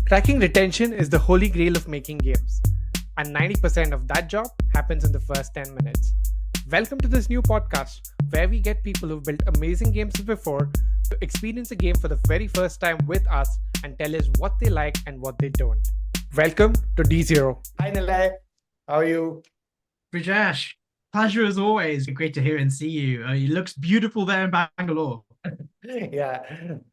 Cracking retention is the holy grail of making games, and 90% of that job happens in the first 10 minutes. Welcome to this new podcast where we get people who've built amazing games before to experience a game for the very first time with us and tell us what they like and what they don't. Welcome to DZero. Hi Nilay, how are you? Brijesh, pleasure as always. Great to hear and see you. It looks beautiful there in Bangalore. Yeah,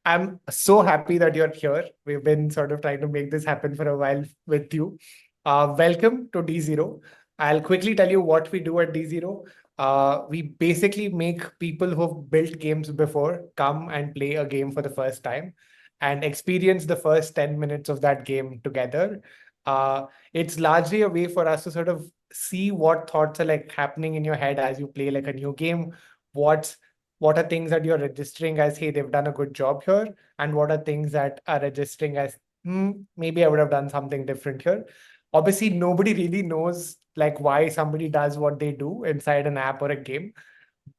I'm so happy that you're here. We've been sort of trying to make this happen for a while with you. Welcome to DZero. I'll quickly tell you what we do at DZero. We basically make people who've built games before come and play a game for the first time and experience the first 10 minutes of that game together. It's largely a way for us to sort of see what thoughts are like happening in your head as you play like a new game. What's what are things that you're registering as, hey, they've done a good job here, and what are things that are registering as, maybe I would have done something different here. Obviously, nobody really knows like why somebody does what they do inside an app or a game,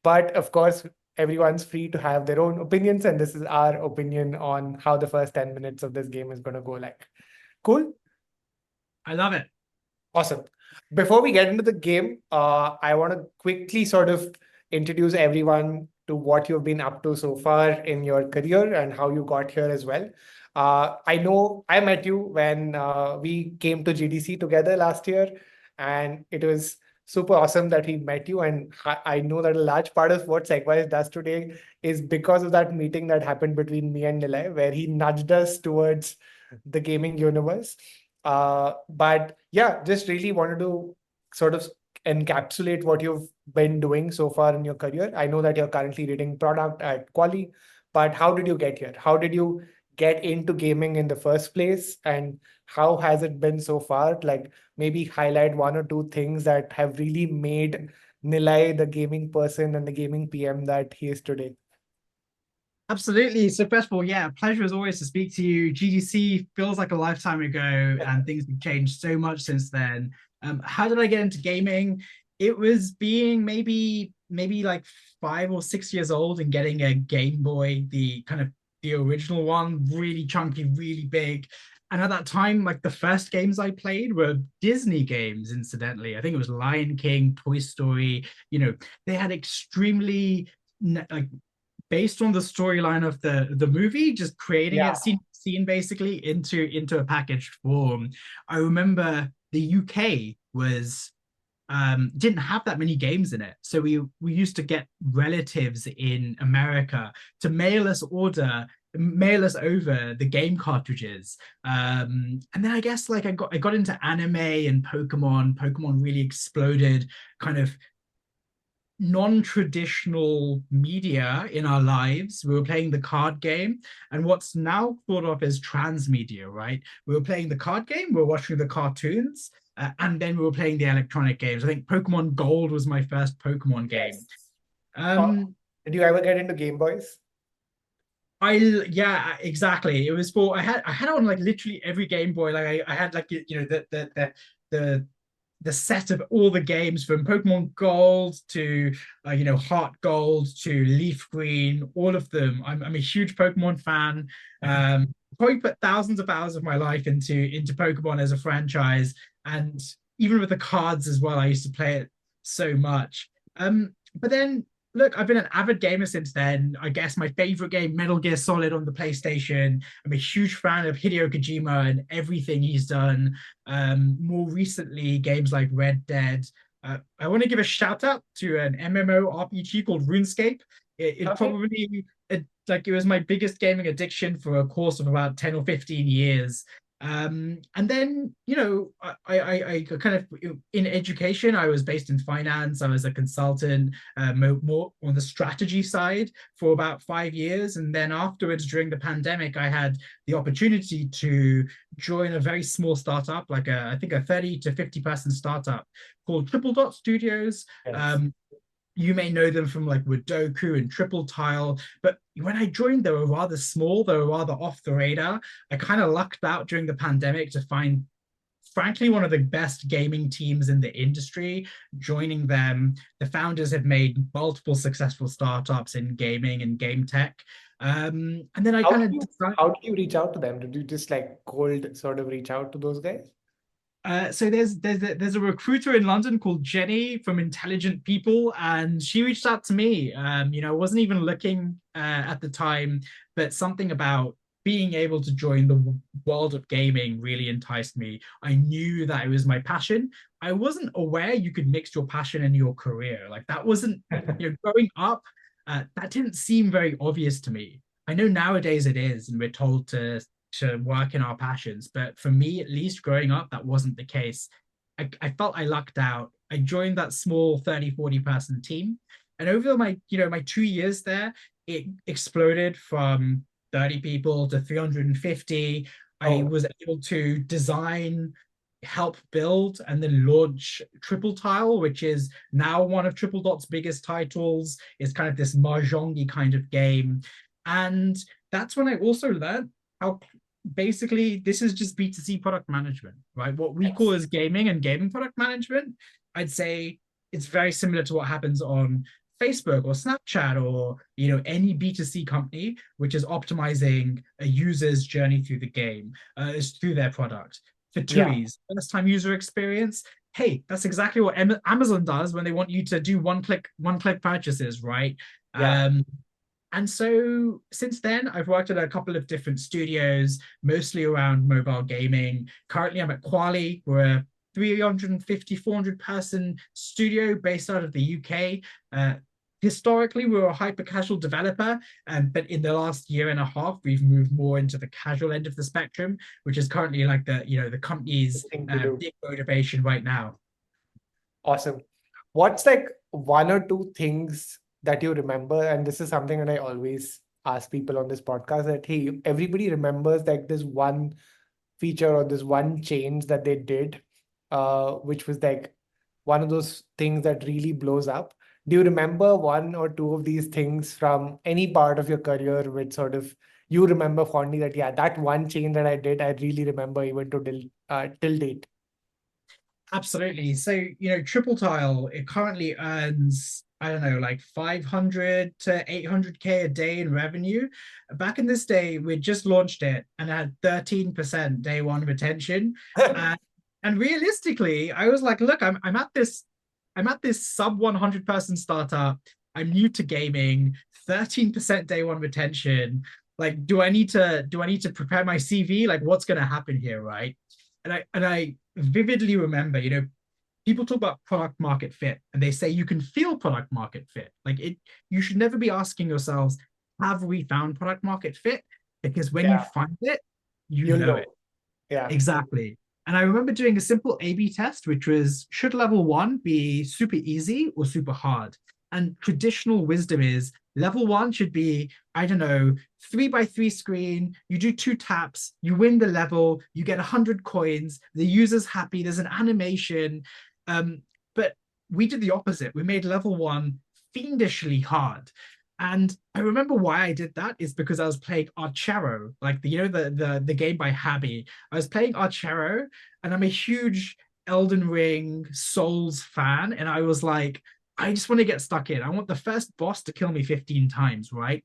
but of course, everyone's free to have their own opinions, and this is our opinion on how the first 10 minutes of this game is going to go like. Cool. I love it. Awesome. Before we get into the game, I want to quickly sort of introduce everyone to what you've been up to so far in your career and how you got here as well. I know I met you when we came to GDC together last year, and it was super awesome that we met you. And I know that a large part of what Segwise does today is because of that meeting that happened between me and Nilay, where he nudged us towards the gaming universe. But yeah, just really wanted to sort of encapsulate what you've been doing so far in your career. I know that you're currently reading product at Kwalee, but how did you get here? How did you get into gaming in the first place? And how has it been so far? Like maybe highlight one or two things that have really made Nilay the gaming person and the gaming PM that he is today. Absolutely. So first of all, yeah, pleasure as always to speak to you. GDC feels like a lifetime ago, and things have changed so much since then. How did I get into gaming? It was being maybe like 5 or 6 years old and getting a Game Boy, the original one, really chunky, really big. And at that time, like the first games I played were Disney games, incidentally. I think it was Lion King, Toy Story. They had extremely like based on the storyline of the movie, just creating Yeah. it scene basically into a packaged form. I remember the UK was didn't have that many games in it, so we used to get relatives in America to mail us over the game cartridges. And then I guess like I got into anime and Pokemon really exploded kind of non-traditional media in our lives. We were playing the card game, and what's now thought of as transmedia, right? We were playing the card game, we were watching the cartoons, and then we were playing the electronic games. I think Pokemon Gold was my first Pokemon game. Yes. Uh, Um, did you ever get into Game Boys? I yeah, exactly. It was for I had on like literally every Game Boy. Like I had like the the set of all the games from Pokemon Gold to Heart Gold to Leaf Green, all of them. I'm a huge Pokemon fan. Probably put thousands of hours of my life into Pokemon as a franchise, and even with the cards as well. I used to play it so much. But then look, I've been an avid gamer since then. I guess my favorite game, Metal Gear Solid on the PlayStation. I'm a huge fan of Hideo Kojima and everything he's done. More recently, games like Red Dead. I want to give a shout out to an MMORPG called RuneScape. It Okay. probably it was my biggest gaming addiction for a course of about 10 or 15 years. And then I kind of in education, I was based in finance. I was a consultant, more on the strategy side for about 5 years, and then afterwards during the pandemic I had the opportunity to join a very small startup, like I think a 30 to 50 person startup called Triple Dot Studios. Yes. You may know them from like Wadoku and Triple Tile, but when I joined, they were rather small, they were rather off the radar. I kind of lucked out during the pandemic to find, frankly, one of the best gaming teams in the industry. Joining them, the founders have made multiple successful startups in gaming and game tech. And then I How kind did of you decided. how did you reach out to them? Did you just like cold sort of reach out to those guys? So there's a recruiter in London called Jenny from Intelligent People, and she reached out to me. I wasn't even looking at the time, but something about being able to join the world of gaming really enticed me. I knew that it was my passion. I wasn't aware you could mix your passion and your career. Like that wasn't, growing up, that didn't seem very obvious to me. I know nowadays it is, and we're told to work in our passions. But for me, at least growing up, that wasn't the case. I felt I lucked out. I joined that small 30, 40 person team. And over my 2 years there, it exploded from 30 people to 350. I Oh, was able to design, help build, and then launch Triple Tile, which is now one of Triple Dot's biggest titles. It's kind of this mahjong kind of game. And that's when I also learned how basically this is just B2C product management, right? What we call yes. as gaming and gaming product management, I'd say it's very similar to what happens on Facebook or Snapchat or any B2C company which is optimizing a user's journey through the game, is through their product. For Yeah, TUI's first time user experience, hey, that's exactly what Amazon does when they want you to do one click purchases, right? yeah. And so since then, I've worked at a couple of different studios, mostly around mobile gaming. Currently, I'm at Kwalee. We're a 350, 400 person studio based out of the UK. Historically, we were a hyper casual developer, but in the last year and a half, we've moved more into the casual end of the spectrum, which is currently like the The company's thing to do. big motivation right now. Awesome. What's like one or two things that you remember? And this is something that I always ask people on this podcast that, hey, everybody remembers like this one feature or this one change that they did, which was like one of those things that really blows up. Do you remember one or two of these things from any part of your career which sort of you remember fondly that, yeah, that one change that I did, I really remember even to till date? Absolutely. So, Triple Tile, it currently earns, I don't know, like 500 to 800K a day in revenue. Back in this day, we just launched it and had 13% day one retention. And, and realistically, I was like, look, I'm at this sub 100 person startup. I'm new to gaming, 13% day one retention. Like, do I need to prepare my CV? Like, what's gonna happen here, right? And I vividly remember, people talk about product market fit and they say you can feel product market fit. Like you should never be asking yourselves, have we found product market fit? Because when you Yeah, find it, you you'll know it. know. Yeah. Exactly. And I remember doing a simple A/B test, which was should level one be super easy or super hard? And traditional wisdom is level one should be, I don't know, 3x3 screen. You do two taps, you win the level, you get 100 coins, the user's happy, there's an animation. But we did the opposite. We made level one fiendishly hard. And I remember why I did that is because I was playing Archero, like the game by Habby. I was playing Archero, and I'm a huge Elden Ring Souls fan, and I was like, I just want to get stuck in. I want the first boss to kill me 15 times, right?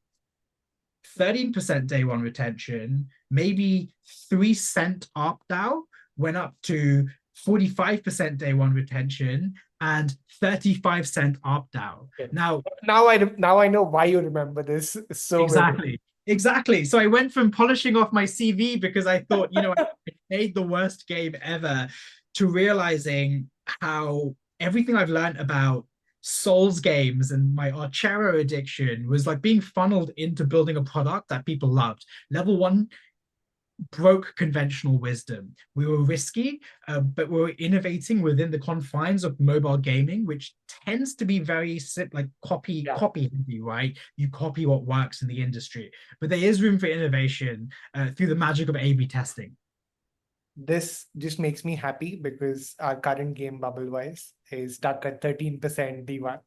13% day one retention, maybe 3 cent ARPDAU went up to 45% day one retention and 35 cent ARPDAU. Okay. Now, Now I know why you remember this so vividly. exactly. Exactly. So I went from polishing off my CV because I thought, I made the worst game ever to realizing how everything I've learned about Souls games and my Archero addiction was like being funneled into building a product that people loved. Level one broke conventional wisdom. We were risky, but we were innovating within the confines of mobile gaming, which tends to be very like Yeah. copy heavy, right? You copy what works in the industry, but there is room for innovation through the magic of A/B testing. This just makes me happy because our current game bubble wise is stuck at 13% D1.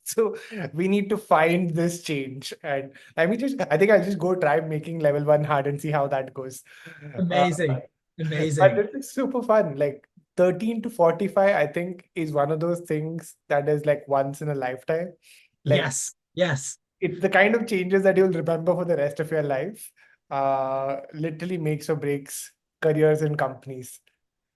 So we need to find this change. And I think I'll just go try making level one hard and see how that goes. Uh, Amazing, but amazing. this is super fun. Like 13 to 45, I think is one of those things that is like once in a lifetime. Like Yes, yes. it's the kind of changes that you'll remember for the rest of your life. Literally makes or breaks careers in companies.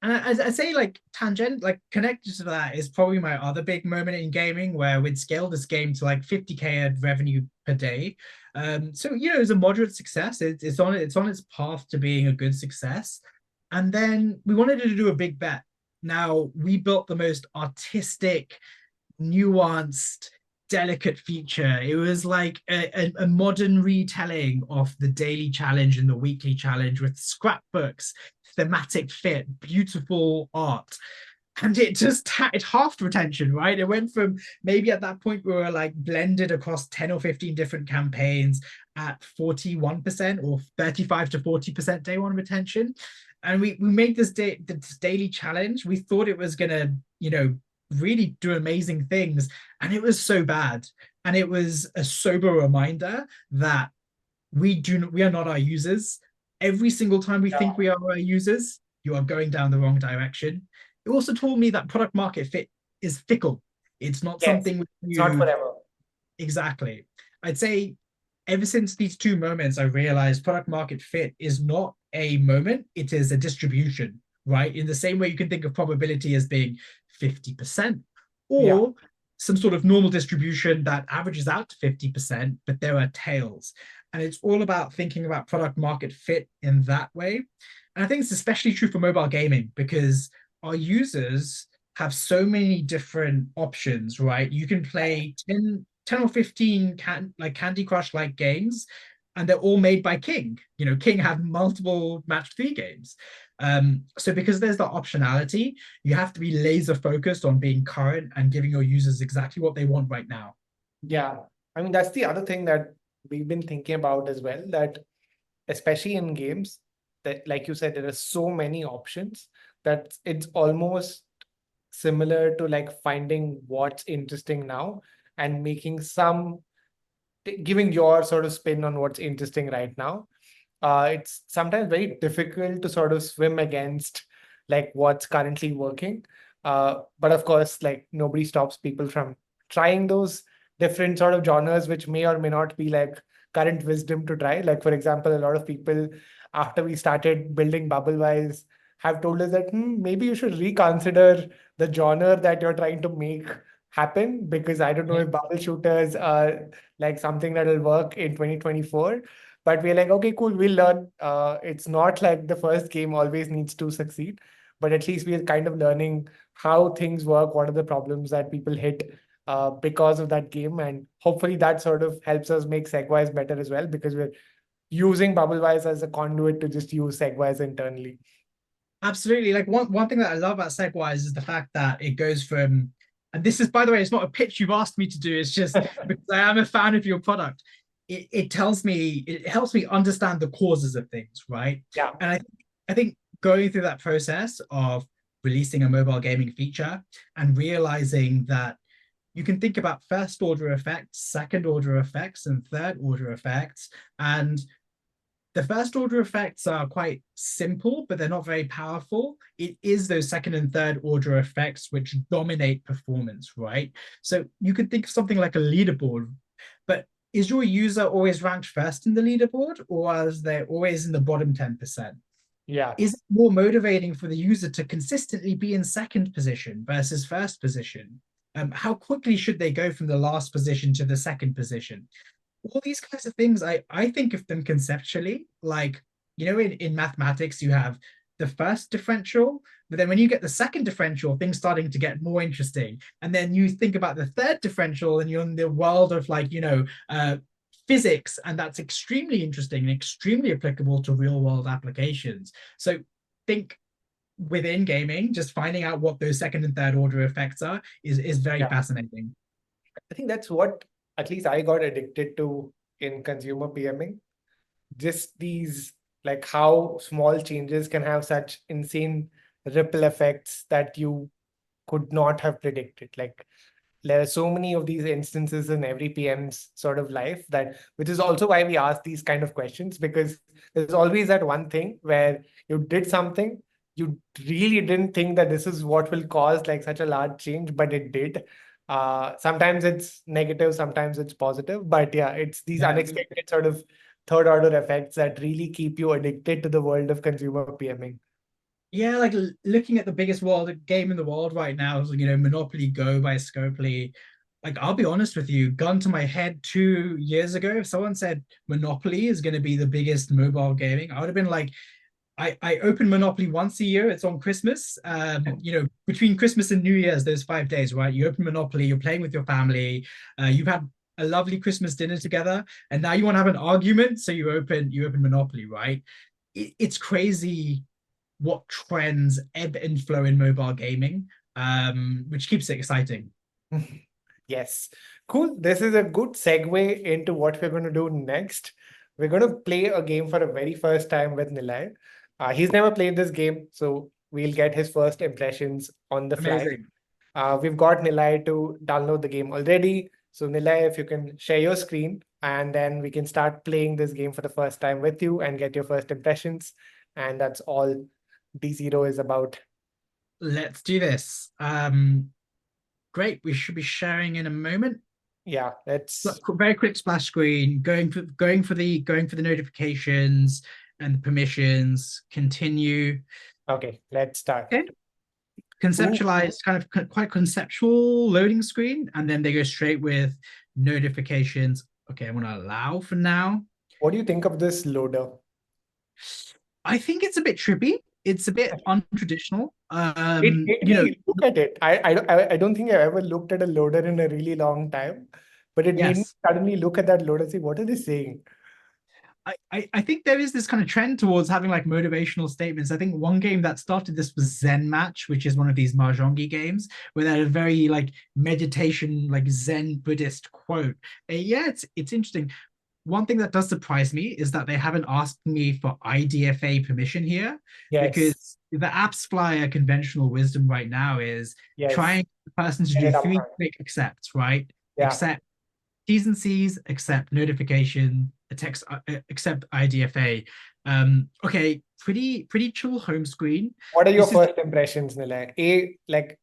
And I say like tangent, like connected to that is probably my other big moment in gaming where we'd scaled this game to like 50K revenue per day. So it's a moderate success. It's on its path to being a good success. And then we wanted to do a big bet. Now we built the most artistic, nuanced, delicate feature. It was like a modern retelling of the daily challenge and the weekly challenge with scrapbooks, thematic fit, beautiful art. And it just it halved retention, right? It went from maybe at that point we were like blended across 10 or 15 different campaigns at 41% or 35 to 40% day one retention. And we made this daily challenge. We thought it was gonna, really do amazing things. And it was so bad. And it was a sober reminder that we are not our users. Every single time we think we are our users, you are going down the wrong direction. It also told me that product market fit is fickle. It's not Yes, something it's not you forever. exactly. I'd say ever since these two moments, I realized product market fit is not a moment, it is a distribution, right? In the same way you can think of probability as being 50% Yeah, or some sort of normal distribution that averages out to 50%, but there are tails. And it's all about thinking about product market fit in that way. And I think it's especially true for mobile gaming because our users have so many different options, right? You can play 10 or 15 Candy Crush like games, and they're all made by King. King have multiple match 3 games. So because there's the optionality, you have to be laser focused on being current and giving your users exactly what they want right now. yeah. I mean, that's the other thing that we've been thinking about as well, that especially in games, that like you said, there are so many options that it's almost similar to like finding what's interesting now and making giving your sort of spin on what's interesting right now. It's sometimes very difficult to sort of swim against like what's currently working. But of course, like nobody stops people from trying those different sort of genres, which may or may not be like current wisdom to try. Like, for example, a lot of people, after we started building Bubblewise, have told us that maybe you should reconsider the genre that you're trying to make happen, because I don't know if bubble shooters are like something that will work in 2024. But we're like, okay, cool, we'll learn. It's not like the first game always needs to succeed, but at least we're kind of learning how things work, what are the problems that people hit because of that game. And hopefully that sort of helps us make Segwise better as well, because we're using Bubblewise as a conduit to just use Segwise internally. Absolutely. Like one thing that I love about Segwise is the fact that it goes from, and this is, by the way, it's not a pitch you've asked me to do. It's just because I am a fan of your product. It tells me, it helps me understand the causes of things, right? Yeah. And I think going through that process of releasing a mobile gaming feature and realizing that you can think about first order effects, second order effects, and third order effects. And the first order effects are quite simple, but they're not very powerful. It is those second and third order effects which dominate performance, right? So you could think of something like a leaderboard, but is your user always ranked first in the leaderboard, or is they always in the bottom 10%? Yeah. Is it more motivating for the user to consistently be in second position versus first position? How quickly should they go from the last position to the second position? All these kinds of things, I think of them conceptually, like, in mathematics, you have the first differential, but then when you get the second differential, things starting to get more interesting. And then you think about the third differential and you're in the world of like, physics, and that's extremely interesting and extremely applicable to real world applications. So think within gaming, just finding out what those second and third order effects are is very Yeah. fascinating. I think that's what at least I got addicted to in consumer PMing. Just these, like how small changes can have such insane ripple effects that you could not have predicted. Like there are so many of these instances in every PM's sort of life, that which is also why we ask these kind of questions, because there's always that one thing where you did something, you really didn't think that this is what will cause like such a large change, but it did. Sometimes it's negative, sometimes it's positive, but yeah, it's these Yeah. unexpected sort of third order effects that really keep you addicted to the world of consumer PMing. Yeah, like looking at the biggest game in the world right now is, Monopoly Go by Scopely. Like, I'll be honest with you, gun to my head 2 years ago, if someone said Monopoly is going to be the biggest mobile gaming, I would have been like, I open Monopoly once a year. It's on Christmas. Between Christmas and New Year's, there's 5 days, right? You open Monopoly, you're playing with your family, you've had a lovely Christmas dinner together, and now you want to have an argument, so you open Monopoly, right? It's crazy what trends ebb and flow in mobile gaming, which keeps it exciting. Yes. Cool. This is a good segue into what we're going to do next. We're going to play a game for the very first time with Nilay. He's never played this game, so we'll get his first impressions on the fly. Amazing. We've got Nilay to download the game already. So, Nilay, if you can share your screen, and then we can start playing this game for the first time with you and get your first impressions. And that's all DZero is about. Let's do this. Great. We should be sharing in a moment. Yeah, let's. Very quick splash screen. Going for the notifications and the permissions. Continue. Okay, let's start. Okay. Ooh, Conceptualize, kind of quite conceptual loading screen, and then they go straight with notifications. Okay, I'm gonna allow for now. what do you think of this loader? I think it's a bit trippy. It's a bit untraditional. It made me look at it. I don't think I've ever looked at a loader in a really long time, but it made me Yes. suddenly look at that loader and say, what are they saying? I think there is this kind of trend towards having like motivational statements. I think one game that started this was Zen Match, which is one of these mahjongi games where they had a very like meditation, like Zen Buddhist quote. Yeah, it's interesting. One thing that does surprise me is that they haven't asked me for IDFA permission here, Yes, because the apps flyer conventional wisdom right now is yes, trying the person to get do it up three front. quick accepts, right? Yeah. Accept T's and C's, accept notification, accept IDFA. Okay, pretty chill home screen. What are your This is first impressions, Nilay? Like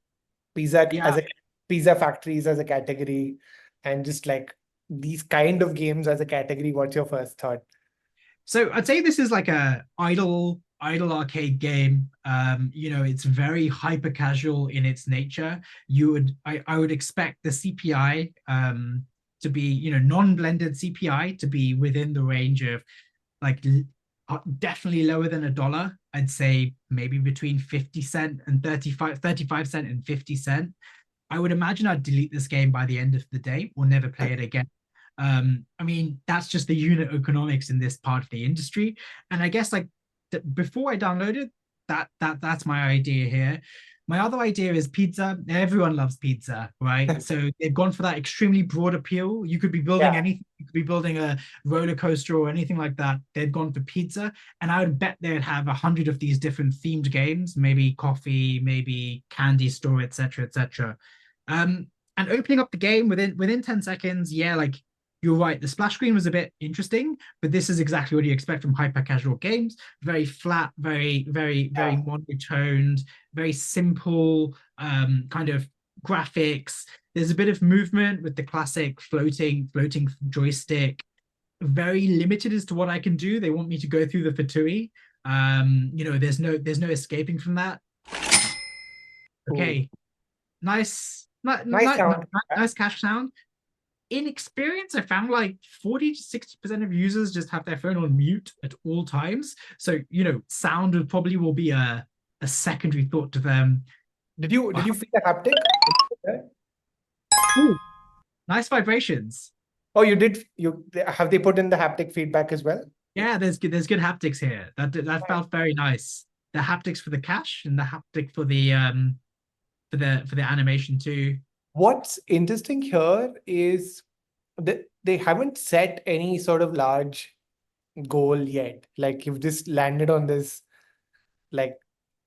pizza Yeah. as a pizza factories as a category, and just like these kind of games as a category. What's your first thought? So I'd say this is like a idle arcade game. It's very hyper casual in its nature. I would expect the CPI to be, non-blended CPI to be within the range of like definitely lower than $1. I'd say maybe between 50 cent and 35 cent and 50 cent. I would imagine I'd delete this game by the end of the day or never play it again. I mean, that's just the unit economics in this part of the industry. And I guess like before I downloaded that's my idea here. My other idea is pizza. Everyone loves pizza, right? So they've gone for that extremely broad appeal. You could be building Yeah. anything. You could be building a roller coaster or anything like that. They've gone for pizza, and I would bet they'd have 100 of these different themed games, maybe coffee, maybe candy store, etc., etc. And opening up the game within 10 seconds, yeah, like you're right. The splash screen was a bit interesting, but this is exactly what you expect from hyper casual games. Very flat, very Yeah. monotoned, very simple kind of graphics. There's a bit of movement with the classic floating joystick. Very limited as to what I can do. They want me to go through the fatui. There's no escaping from that. Ooh, Okay, nice, nice sound. nice cash sound. In experience, I found like 40 to 60% of users just have their phone on mute at all times. So, sound probably will be a secondary thought to them. Did you feel the haptic? Ooh, nice vibrations. Oh, you did. You have they put in the haptic feedback as well? Yeah, there's good haptics here. That felt very nice. The haptics for the cache and the haptic for the animation too. What's interesting here is that they haven't set any sort of large goal yet. Like you've just landed on this like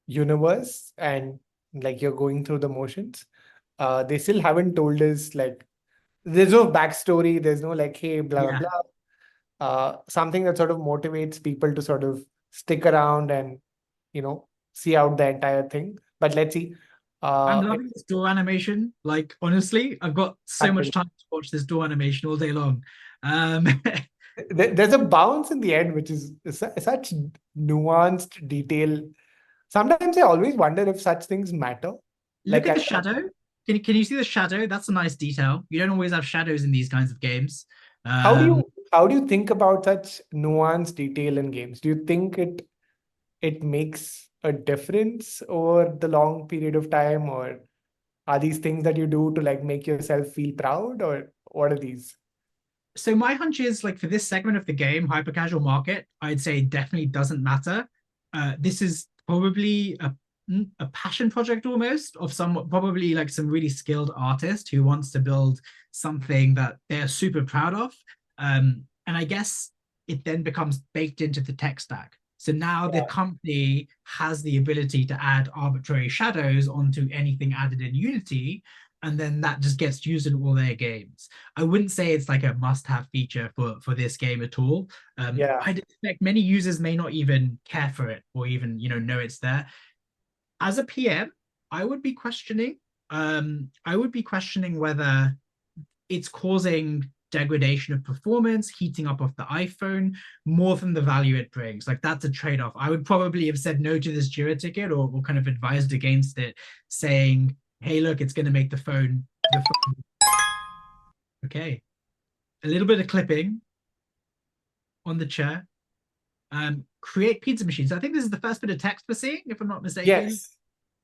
universe and like you're going through the motions. They still haven't told us like there's no backstory. There's no like, hey, blah blah Yeah. blah. Something that sort of motivates people to sort of stick around and see out the entire thing. But let's see. I'm Uh, loving this door animation. Like, honestly, I've got so much actually, time to watch this door animation all day long. Um, there's a bounce in the end, which is such nuanced detail. Sometimes I always wonder if such things matter. Look Like, at the shadow. Can you see the shadow? That's a nice detail. You don't always have shadows in these kinds of games. how do Um, you how do you think about such nuanced detail in games? Do you think it makes a difference over the long period of time, or are these things that you do to like make yourself feel proud, or what are these? so my hunch is like for this segment of the game, hyper casual market, I'd say definitely doesn't matter. This is probably a passion project almost of some probably like some really skilled artist who wants to build something that they're super proud of. And I guess it then becomes baked into the tech stack. So now the Yeah, company has the ability to add arbitrary shadows onto anything added in Unity, and then that just gets used in all their games. I wouldn't say it's like a must-have feature for this game at all. yeah, I'd expect many users may not even care for it or even know it's there. As a PM, I would be questioning. I would be questioning whether it's causing degradation of performance, heating up of the iPhone more than the value it brings. Like that's a trade-off. I would probably have said no to this Jira ticket or kind of advised against it, saying, "Hey, look, it's going to make the phone okay." A little bit of clipping on the chair. Create pizza machines. I think this is the first bit of text we're seeing, if I'm not mistaken. yes.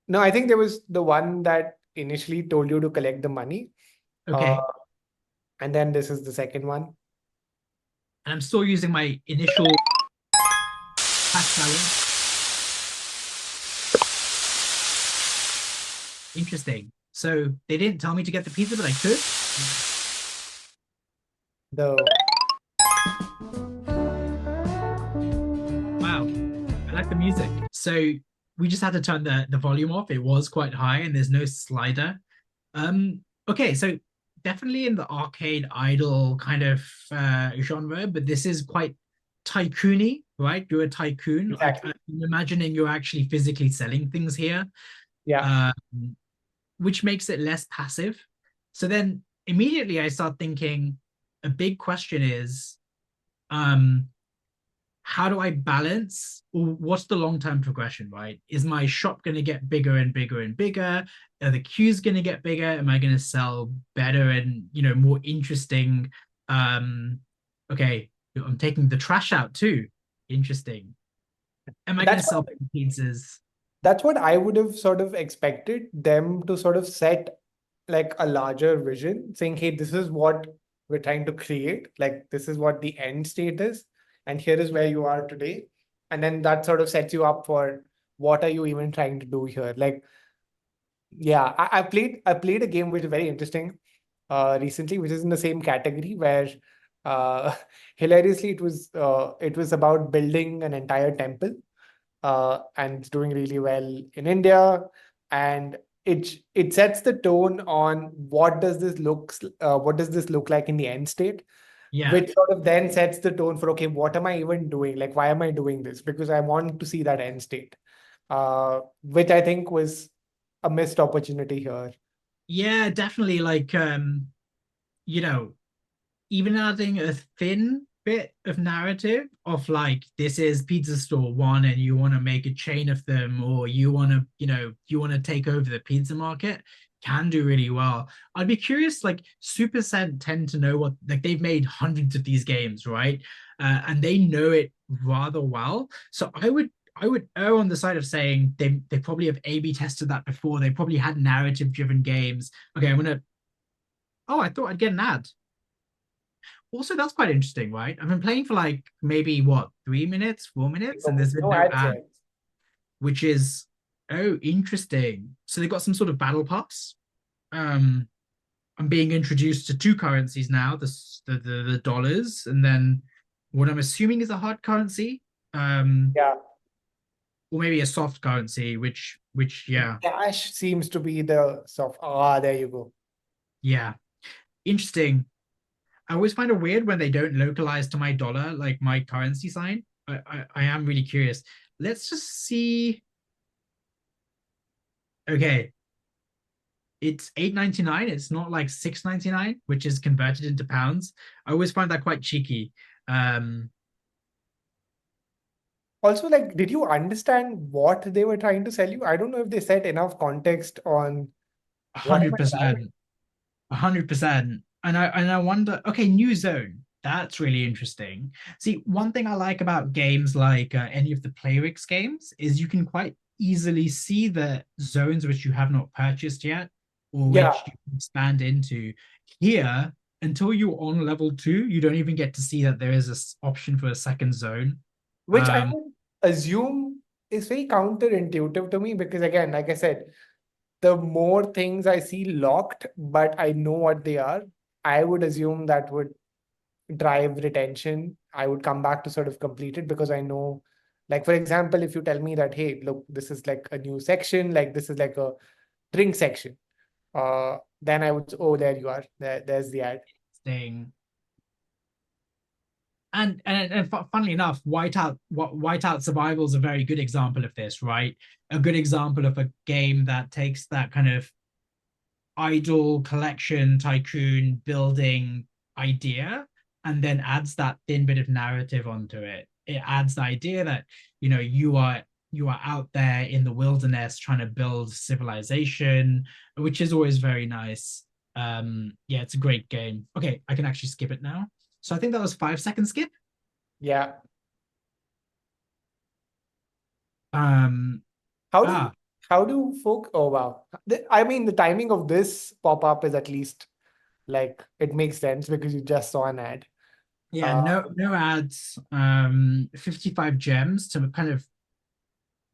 No, I think there was the one that initially told you to collect the money, uh, Okay. and then this is the second one. And I'm still using my initial hash balance. Interesting. So they didn't tell me to get the pizza, but I could. The Wow. I like the music. So we just had to turn the volume off. It was quite high and there's no slider. Okay, so definitely in the arcade idle kind of genre, but this is quite tycoony, right? You're a tycoon. exactly. I'm imagining you're actually physically selling things here, Yeah, um, which makes it less passive. So then immediately I start thinking a big question is, um, how do I balance? What's the long-term progression, right? Is my shop going to get bigger and bigger and bigger? Are the queues going to get bigger? Am I going to sell better and more interesting? Um, okay, I'm taking the trash out too. Interesting. Am I going that's to what sell pizzas? that's what I would have sort of expected them to sort of set like a larger vision, saying, "Hey, this is what we're trying to create. Like this is what the end state is, and here is where you are today." And then that sort of sets you up for what are you even trying to do here? Like, yeah, I played a game which is very interesting recently, which is in the same category where hilariously it was about building an entire temple and it's doing really well in India. And it sets the tone on what does this look like in the end state, Yeah. which sort of then sets the tone for okay, what am I even doing? Like, why am I doing this? Because I want to see that end state, which I think was a missed opportunity here. Yeah, definitely. Like, you know, even adding a thin bit of narrative of like this is pizza store one and you want to make a chain of them or you want to take over the pizza market can do really well. I'd be curious, like Supercent tend to know what, like they've made hundreds of these games, right? And they know it rather well. So I would err on the side of saying they probably have A/B tested that before. They probably had narrative driven games. Okay, I'm gonna. Oh, I thought I'd get an ad. Also, that's quite interesting, right? I've been playing for like maybe what, 3 minutes, 4 minutes, and No, there's been no no ads ad, yet. which is oh interesting. So they got some sort of battle pass. Um, I'm being introduced to two currencies now, the dollars, and then what I'm assuming is a hard currency, um, Yeah, or maybe a soft currency, which yeah, Dash seems to be the soft. There you go. yeah, interesting. I always find it weird when they don't localize to my dollar, like my currency sign. I am really curious. Let's just see. Okay. it's 8.99. It's not like 6.99, which is converted into pounds. I always find that quite cheeky. Um, Also, like, did you understand what they were trying to sell you? I don't know if they set enough context on what am I buying. 100%. 100%. And I wonder, okay, new zone. That's really interesting. See, one thing I like about games like any of the Playrix games is you can quite easily see the zones which you have not purchased yet or Yeah, which you can expand into. Here, until you're on level 2, you don't even get to see that there is this option for a second zone. which I Um, would assume is very counterintuitive to me because, again, like I said, the more things I see locked, but I know what they are, I would assume that would drive retention. I would come back to sort of complete it because I know, like, for example, if you tell me that, hey, look, this is like a new section, like this is like a drink section, then I would, oh, there you are. There's the ad. thing. And funnily enough, Whiteout Survival is a very good example of this, right? A good example of a game that takes that kind of idle collection tycoon building idea and then adds that thin bit of narrative onto it. It adds the idea that you are out there in the wilderness trying to build civilization, which is always very nice. Yeah, it's a great game. Okay, I can actually skip it now. So I think that was 5 second skip. Yeah. Um, How do ah, how do folk? Oh wow. I mean, the timing of this pop up is at least like it makes sense because you just saw an ad. yeah, Uh, no ads. 55 gems to kind of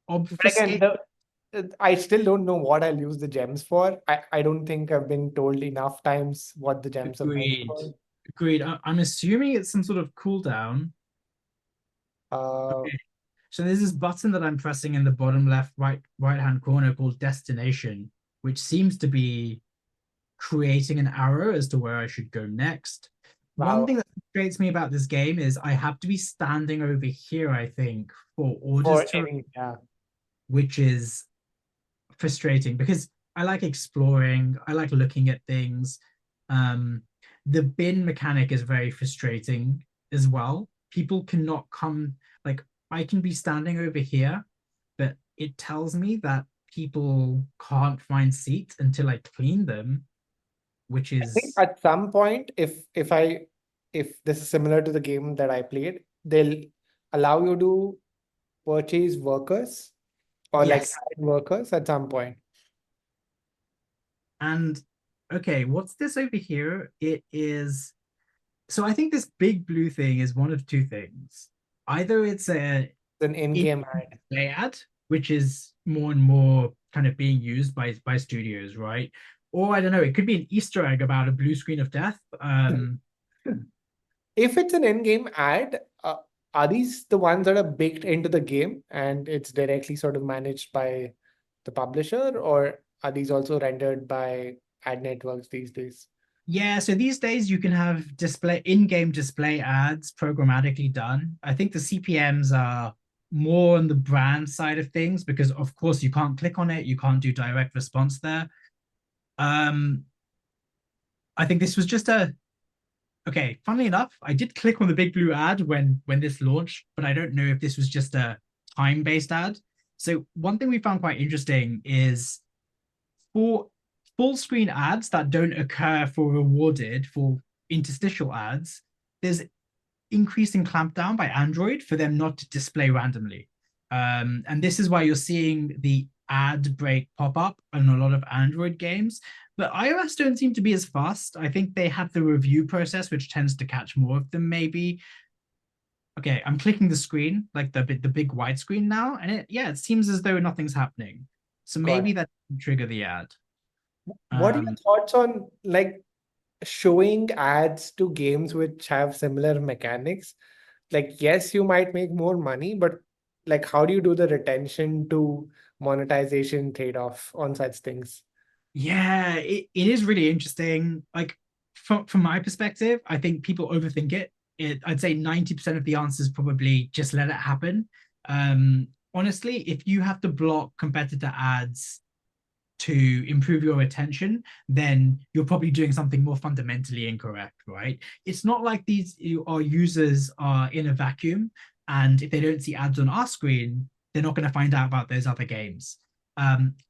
but again, obfuscate. I still don't know what I'll use the gems for. I don't think I've been told enough times what the gems are meant Agreed. for. Agreed. I'm assuming it's some sort of cooldown. Uh, Okay. So there's this button that I'm pressing in the bottom left right hand corner called destination, which seems to be creating an arrow as to where I should go next. One wow. thing that frustrates me about this game is I have to be standing over here, I think, for orders For to, any, yeah. which is frustrating because I like exploring, I like looking at things. Um, the bin mechanic is very frustrating as well. People cannot come, like, I can be standing over here, but it tells me that people can't find seats until I clean them, which I think is, at some point, if this is similar to the game that I played, they'll allow you to purchase workers or like yes. add workers at some point. And okay, what's this over here? It is, so I think this big blue thing is one of two things. Either it's a It's an in-game ad. display ad, which is more and more kind of being used by studios, right? Or I don't know, it could be an Easter egg about a blue screen of death. If it's an in-game ad, are these the ones that are baked into the game and it's directly sort of managed by the publisher, or are these also rendered by ad networks these days? Yeah, so these days you can have display in-game display ads programmatically done. I think the CPMs are more on the brand side of things because of course you can't click on it, you can't do direct response there. Um, I think this was just a okay, funnily enough, I did click on the big blue ad when this launched, but I don't know if this was just a time-based ad. So one thing we found quite interesting is for full screen ads that don't occur for rewarded for interstitial ads, there's increasing clampdown by Android for them not to display randomly. And this is why you're seeing the ad break pop up in a lot of Android games. But iOS don't seem to be as fast. I think they have the review process, which tends to catch more of them, maybe. Okay, I'm clicking the screen, like the big white screen now, and it seems as though nothing's happening. So Got maybe it. that can trigger the ad. What are your Um, thoughts on like showing ads to games which have similar mechanics? Like, yes, you might make more money, but like, how do you do the retention to monetization trade-off on such things? Yeah, it is really interesting. Like from my perspective, I think people overthink it. I'd say 90% of the answer is probably just let it happen. Honestly, if you have to block competitor ads to improve your retention, then you're probably doing something more fundamentally incorrect, right? It's not like these our users are in a vacuum, and if they don't see ads on our screen, they're not going to find out about those other games.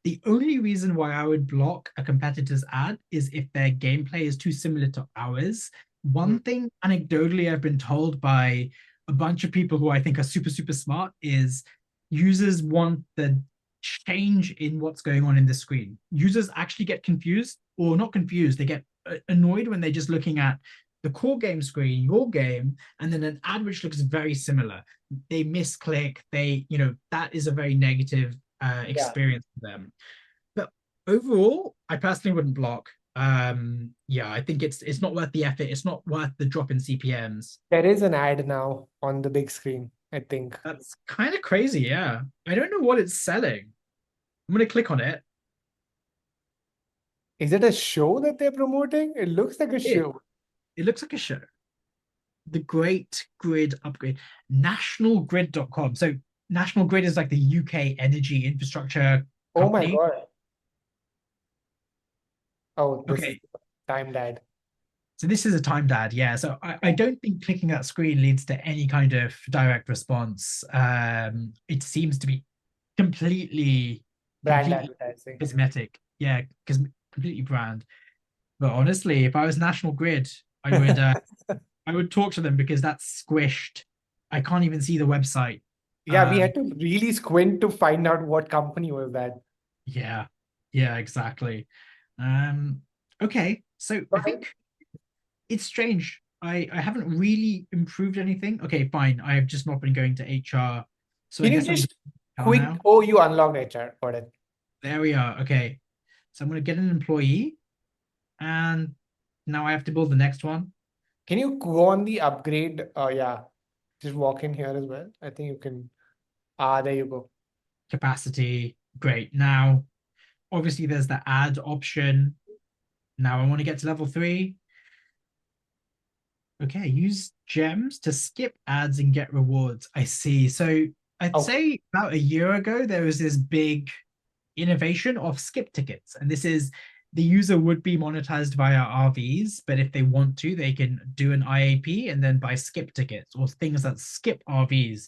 The only reason why I would block a competitor's ad is if their gameplay is too similar to ours. Mhm. One thing anecdotally I've been told by a bunch of people who I think are super, super smart is users want the change in what's going on in the screen. Users actually get confused, or not confused, they get annoyed when they're just looking at the core game screen, your game, and then an ad which looks very similar. They misclick, that is a very negative Yeah, experience for them. But overall, I personally wouldn't block. Yeah, I think it's not worth the effort. It's not worth the drop in CPMs. there is an ad now on the big screen, I think. That's kind of crazy. Yeah, I don't know what it's selling. I'm gonna click on it. Is it a show that they're promoting? It looks like a It show. it looks like a show. The Great Grid Upgrade, nationalgrid.com. So National Grid is like the UK energy infrastructure Oh my company. God. Oh, this is Okay, timed ad. so this is a timed ad, yeah. So I don't think clicking that screen leads to any kind of direct response. It seems to be completely, Brand completely advertising. cosmetic. Yeah, because completely brand. But honestly, if I was National Grid, I would talk to them because that's squished. I can't even see the website. Yeah, we Um, had to really squint to find out what company was that. yeah, yeah, exactly. Um, okay, so I But think it's strange. I haven't really improved anything. Okay, fine. I have just not been going to HR, so I can you guess I'm just HR quick? now. Oh, you unlocked HR. Got it. There we are. Okay, so I'm gonna get an employee, and now I have to build the next one. Can you go on the upgrade? Yeah, just walk in here as well. I think you can. Ah, there you go. Capacity, great. Now, obviously, there's the add option. Now I want to get to level 3. Okay, use gems to skip ads and get rewards. I see. So I'd Okay. say about a year ago, there was this big innovation of skip tickets. And this is the user would be monetized via RVs, but if they want to, they can do an IAP and then buy skip tickets or things that skip RVs.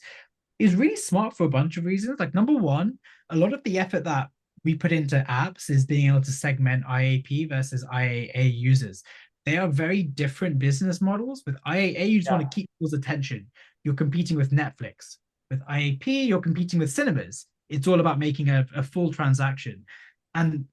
Is really smart for a bunch of reasons. Like number one, a lot of the effort that we put into apps is being able to segment IAP versus IAA users. They are very different business models. With IAA, you just want Yeah. to keep people's attention. You're competing with Netflix. With IAP, you're competing with cinemas. It's all about making a full transaction. And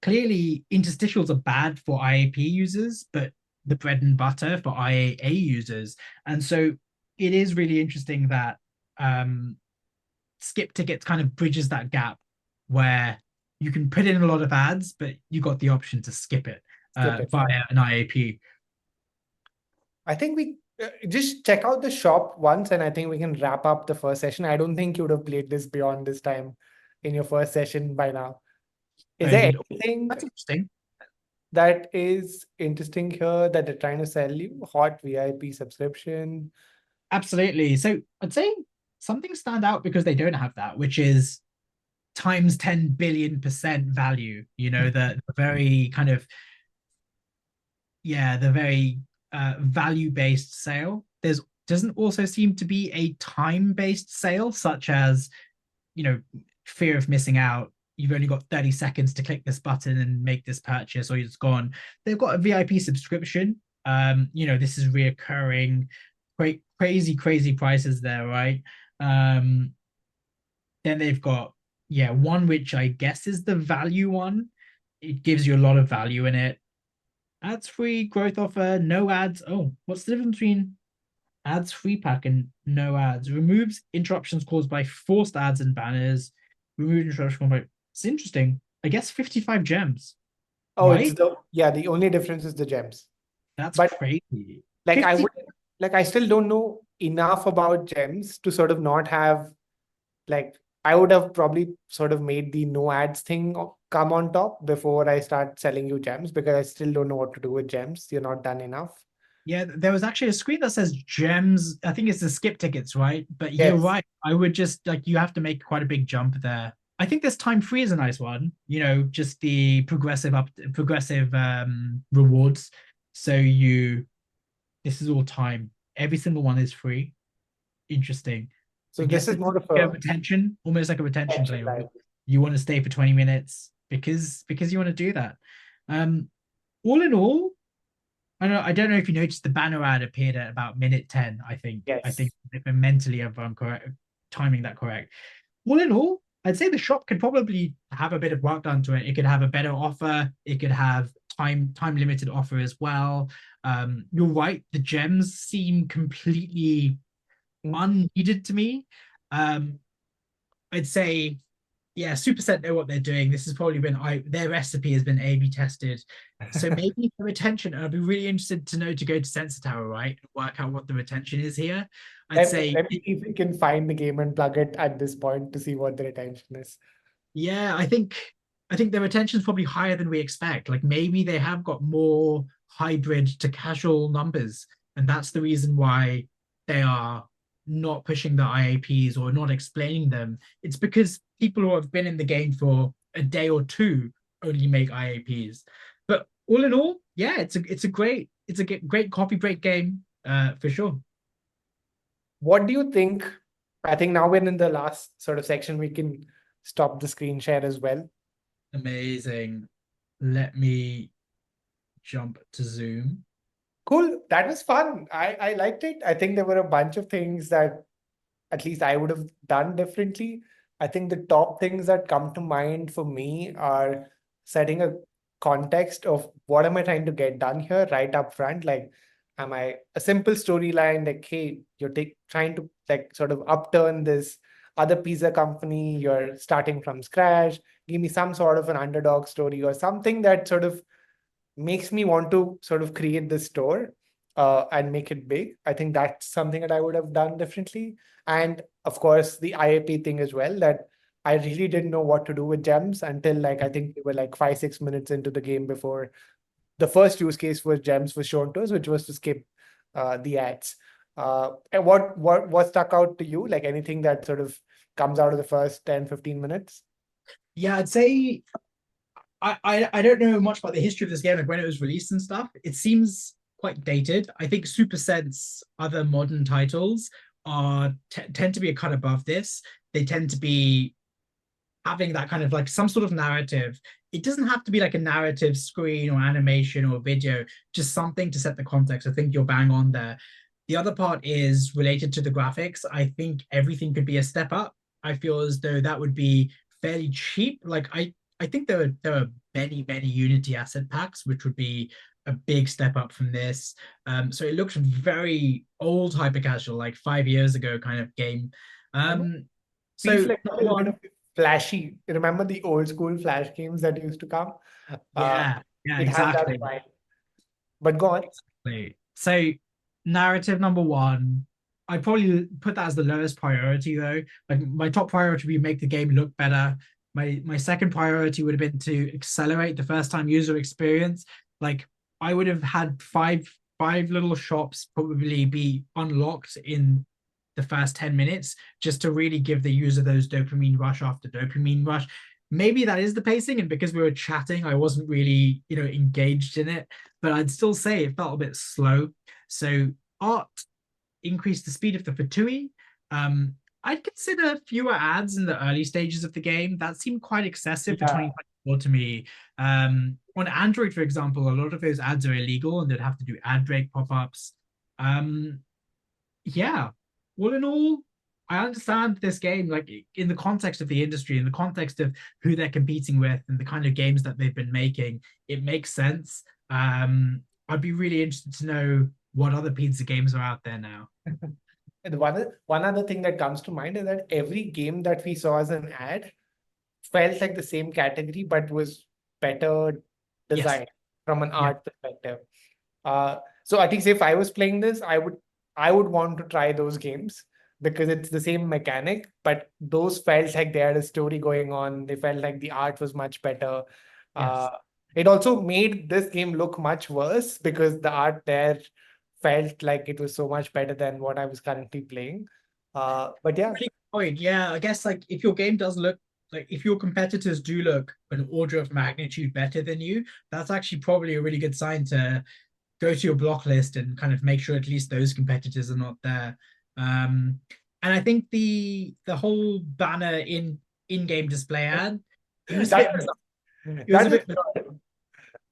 clearly, interstitials are bad for IAP users, but the bread and butter for IAA users. And so it is really interesting that um, skip tickets kind of bridges that gap where you can put in a lot of ads, but you got the option to skip it Skip it. via an IAP. I think we just check out the shop once, and I think we can wrap up the first session. I don't think you would have played this beyond this time in your first session by now. Is I there did. anything That's interesting. that is interesting here that they're trying to sell you? Hot VIP subscription. Absolutely. So I'd say something stand out because they don't have that, which is times 10 billion% value. The very kind of the very value-based sale. There's doesn't also seem to be a time-based sale, such as fear of missing out. You've only got 30 seconds to click this button and make this purchase, or it's gone. They've got a VIP subscription. This is reoccurring, crazy, crazy prices there, right? Um, then they've got one which I guess is the value one. It gives you a lot of value in it. Ads free growth offer, no ads. Oh, what's the difference between ads free pack and no ads? Removes interruptions caused by forced ads and banners. Remove interruptions by. It's interesting. I guess 55 gems, Oh, it's right? the only difference is the gems. That's But crazy. like I 50. would I still don't know enough about gems to sort of not have like I would have probably sort of made the no ads thing come on top before I start selling you gems because I still don't know what to do with gems. You're not done enough. Yeah, there was actually a screen that says gems. I think it's the skip tickets, right? But you're Yes. right. I would just like you have to make quite a big jump there. I think this time free is a nice one. You know, just the progressive rewards. So you this is all time. Every single one is free. Interesting. I So this guess is it's more of like a a retention, almost like a retention tension play. life. You want to stay for 20 minutes because you want to do that. Um, all in all, I don't know if you noticed the banner ad appeared at about minute 10, I think. I think Yes. if I'm mentally if I'm correct timing that correct. All in all, I'd say the shop could probably have a bit of work done to it. It could have a better offer. It could have time limited offer as well. You're right. The gems seem completely Mm. unneeded to me. Um, I'd say, yeah, Superset know what they're doing. This has probably been their recipe has been A/B tested. So maybe the retention, I'd be really interested to know to go to Sensor Tower, right? Work out what the retention is here. I'd say, Let me see if we can find the game and plug it at this point to see what the retention is. yeah, I think the retention is probably higher than we expect. Like maybe they have got more hybrid to casual numbers, and that's the reason why they are not pushing the IAPs or not explaining them. It's because people who have been in the game for a day or two only make IAPs. But all in all, yeah, it's a great coffee break game, for sure. What do you think? I think now we're in the last sort of section. We can stop the screen share as well. Amazing. Let me jump to Zoom. Cool. That was fun. I liked it. I think there were a bunch of things that at least I would have done differently. I think the top things that come to mind for me are setting a context of what am I trying to get done here right up front. Like, am I a simple storyline like, hey, you're trying to like sort of upturn this other pizza company, you're starting from scratch, give me some sort of an underdog story or something that sort of makes me want to sort of create this store and make it big. I think that's something that I would have done differently. And of course, the IAP thing as well, that I really didn't know what to do with gems until like I think we were like 5, 6 minutes into the game before the first use case for gems was shown to us, which was to skip the ads. And what stuck out to you? Like anything that sort of comes out of the first 10, 15 minutes? Yeah, I'd say I don't know much about the history of this game, like when it was released and stuff. It seems quite dated. I think Super Sense other modern titles tend to be a cut above this. They tend to be having that kind of like some sort of narrative. It doesn't have to be like a narrative screen or animation or video, just something to set the context. I think you're bang on there. The other part is related to the graphics. I think everything could be a step up. I feel as though that would be fairly cheap. Like I think there are many Unity asset packs, which would be a big step up from this. So it looks very old hyper casual, like 5 years ago kind of game. Um, Feels so like a number little bit of one, flashy. Remember the old school Flash games that used to come? Uh, yeah, it has that exactly. vibe. But go on. Exactly. So narrative number one, I'd probably put that as the lowest priority though. Like my top priority would be make the game look better. My second priority would have been to accelerate the first time user experience. Like I would have had five little shops probably be unlocked in the first 10 minutes just to really give the user those dopamine rush after dopamine rush. Maybe that is the pacing, and because we were chatting, I wasn't really, engaged in it, but I'd still say it felt a bit slow. So art increased the speed of the Fatui. I'd consider fewer ads in the early stages of the game. That seemed quite excessive for Yeah. 2024 to me. On Android, for example, a lot of those ads are illegal and they'd have to do ad break pop-ups. Um, yeah, all in all, I understand this game, like in the context of the industry, in the context of who they're competing with and the kind of games that they've been making, it makes sense. I'd be really interested to know what other pizza games are out there now. And one other thing that comes to mind is that every game that we saw as an ad felt like the same category, but was better Yes. designed from an Yeah. art perspective. So I think if I was playing this, I would want to try those games because it's the same mechanic, but those felt like they had a story going on. They felt like the art was much better. Uh, Yes. it also made this game look much worse because the art there felt like it was so much better than what I was currently playing. But yeah, Really good point. Yeah, I guess like if your game does look like if your competitors do look an order of magnitude better than you, that's actually probably a really good sign to go to your block list and kind of make sure at least those competitors are not there. Um, and I think the whole banner in-game display ad, it was a bit That bizarre. It was a that was bit bizarre. good.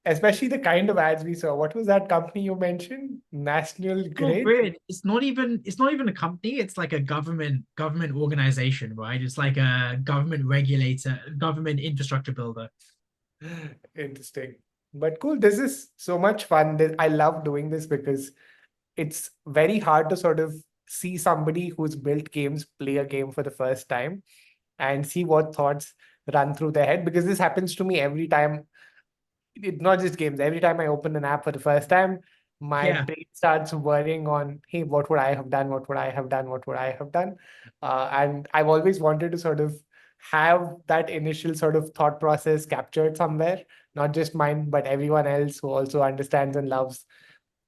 Especially the kind of ads we saw. What was that company you mentioned? National Not Grid? weird. It's not even a company, it's like a government organization, right? It's like a government regulator, government infrastructure builder. Interesting. But cool. This is so much fun. I love doing this because it's very hard to sort of see somebody who's built games play a game for the first time and see what thoughts run through their head, because this happens to me every time. It's not just games. Every time I open an app for the first time, my Yeah. brain starts worrying on, hey, what would I have done? What would I have done? What would I have done? And I've always wanted to sort of have that initial sort of thought process captured somewhere, not just mine, but everyone else who also understands and loves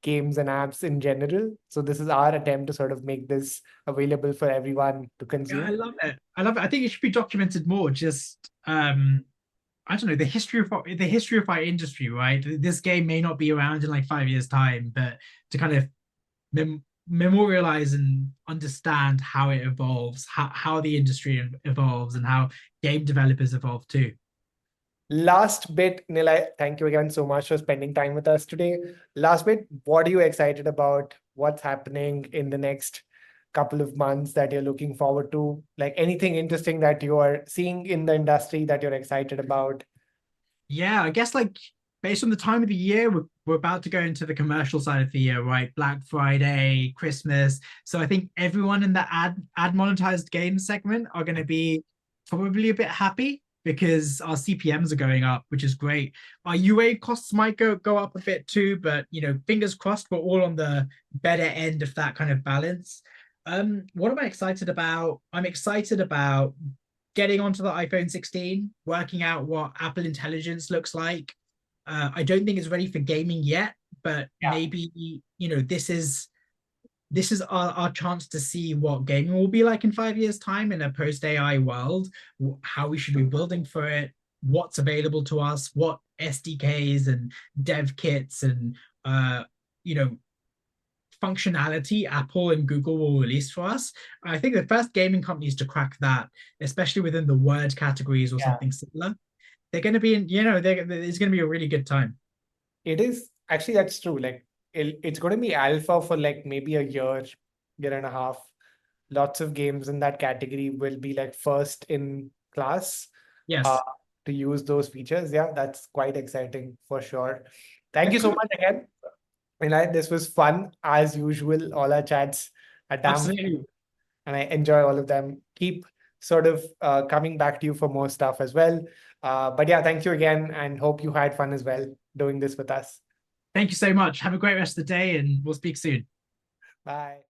games and apps in general. So this is our attempt to sort of make this available for everyone to Yeah, I consume. love it. I love it. I think it should be documented more. Just I don't know, the history of our industry, right? This game may not be around in like 5 years' time, but to kind of memorialize and understand how it evolves, how the industry evolves, and how game developers evolve too. Last bit, Nilay, thank you again so much for spending time with us today. Last bit, what are you excited about? What's happening in the next couple of months that you're looking forward to? Like anything interesting that you are seeing in the industry that you're excited about? Yeah, I guess like based on the time of the year, we're about to go into the commercial side of the year, right? Black Friday, Christmas. So I think everyone in the ad monetized game segment are going to be probably a bit happy because our CPMs are going up, which is great. Our UA costs might go up a bit too, but fingers crossed, we're all on the better end of that kind of balance. What am I excited about? I'm excited about getting onto the iPhone 16, working out what Apple Intelligence looks like. I don't think it's ready for gaming yet, but Yeah. maybe this is our chance to see what gaming will be like in 5 years' time in a post AI world, how we should be building for it, what's available to us, what SDKs and dev kits and you know functionality Apple and Google will release for us. I think the first gaming companies to crack that, especially within the word categories or Yeah. something similar, they're going to be in, it's going to be a really good time. It is actually, that's true. Like it's going to be alpha for like maybe a year and a half. Lots of games in that category will be like first in class uh, Yes. to use those features. Yeah, that's quite exciting for sure. Thank I you so could much again. This was fun as usual. All our chats are damn fun, absolutely. and I enjoy all of them. Keep sort of coming back to you for more stuff as well. But yeah, thank you again, and hope you had fun as well doing this with us. Thank you so much. Have a great rest of the day and we'll speak soon. Bye.